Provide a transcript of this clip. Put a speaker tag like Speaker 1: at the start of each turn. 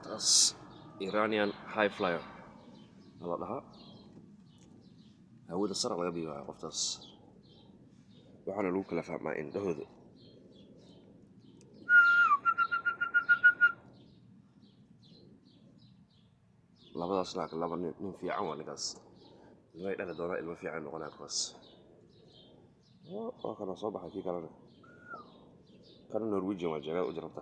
Speaker 1: taas Iranian high flyer la dhahaa hawada sare laga biyo qoftaas waxaana lagu kala fahmaa indhahooda labadaas laakiin laba nin fiican waa ninkaas way dhali doonaa ilmo fiican noqonaa kuwaas waa kana soo baxay kii kalena kana Norwegian waa jagaa u jirta